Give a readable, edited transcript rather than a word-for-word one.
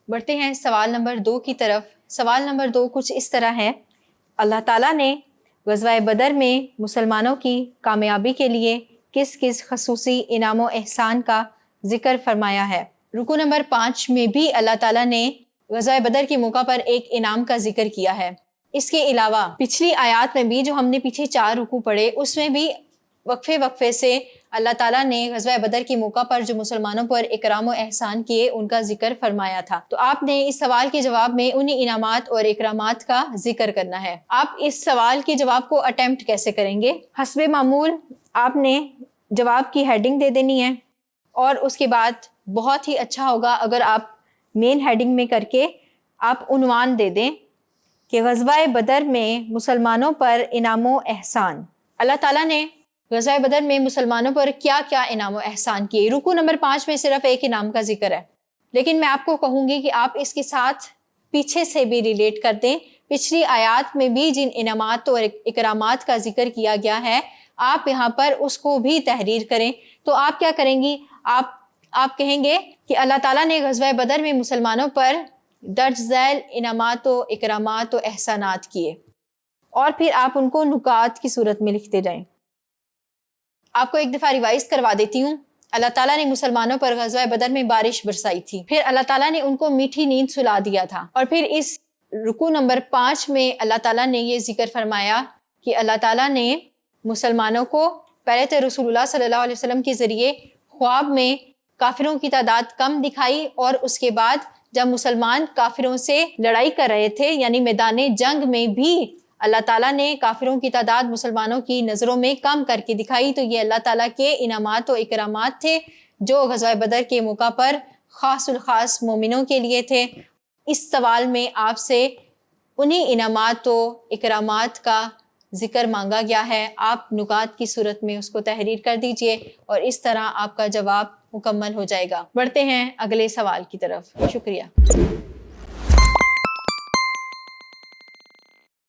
بڑھتے ہیں سوال نمبر 2 کی طرف۔ سوال نمبر 2 کچھ اس طرح ہے، اللہ تعالیٰ نے غزوہ بدر میں مسلمانوں کی کامیابی کے لیے کس کس خصوصی انعام و احسان کا ذکر فرمایا ہے؟ رکوع نمبر 5 میں بھی اللہ تعالیٰ نے غزوہ بدر کے موقع پر ایک انعام کا ذکر کیا ہے۔ اس کے علاوہ پچھلی آیات میں بھی جو ہم نے پیچھے 4 رکوع پڑھے اس میں بھی وقفے سے اللہ تعالیٰ نے غزوہ بدر کے موقع پر جو مسلمانوں پر اکرام و احسان کیے ان کا ذکر فرمایا تھا۔ تو آپ نے اس سوال کے جواب میں انہی انعامات اور اکرامات کا ذکر کرنا ہے۔ آپ اس سوال کے جواب کو اٹیمپٹ کیسے کریں گے؟ حسب معمول آپ نے جواب کی ہیڈنگ دے دینی ہے، اور اس کے بعد بہت ہی اچھا ہوگا اگر آپ مین ہیڈنگ میں کر کے آپ عنوان دے دیں کہ غزوہ بدر میں مسلمانوں پر انعام و احسان۔ اللہ تعالیٰ نے غزوہ بدر میں مسلمانوں پر کیا کیا انعام و احسان کیے؟ رکوع نمبر 5 میں صرف ایک انعام کا ذکر ہے، لیکن میں آپ کو کہوں گی کہ آپ اس کے ساتھ پیچھے سے بھی ریلیٹ کر دیں۔ پچھلی آیات میں بھی جن انعامات اور اکرامات کا ذکر کیا گیا ہے آپ یہاں پر اس کو بھی تحریر کریں۔ تو آپ کیا کریں گی؟ آپ کہیں گے کہ اللہ تعالیٰ نے غزوہ بدر میں مسلمانوں پر درج ذیل انعامات و اکرامات و احسانات کیے، اور پھر آپ ان کو نکات کی صورت میں لکھتے جائیں۔ آپ کو ایک دفعہ ریوائز کروا دیتی ہوں۔ اللہ تعالیٰ نے مسلمانوں پر غزوہ بدر میں بارش برسائی تھی، پھر اللہ تعالیٰ نے ان کو میٹھی نیند سلا دیا تھا، اور پھر اس رکوع نمبر 5 میں اللہ تعالیٰ نے یہ ذکر فرمایا کہ اللہ تعالیٰ نے مسلمانوں کو پہلے تو رسول اللہ صلی اللہ علیہ وسلم کے ذریعے خواب میں کافروں کی تعداد کم دکھائی، اور اس کے بعد جب مسلمان کافروں سے لڑائی کر رہے تھے یعنی میدان جنگ میں بھی اللہ تعالیٰ نے کافروں کی تعداد مسلمانوں کی نظروں میں کم کر کے دکھائی۔ تو یہ اللہ تعالیٰ کے انعامات و اکرامات تھے جو غزوہ بدر کے موقع پر خاص الخاص مومنوں کے لیے تھے۔ اس سوال میں آپ سے انہی انعامات و اکرامات کا ذکر مانگا گیا ہے۔ آپ نکات کی صورت میں اس کو تحریر کر دیجئے، اور اس طرح آپ کا جواب مکمل ہو جائے گا۔ بڑھتے ہیں اگلے سوال کی طرف۔ شکریہ۔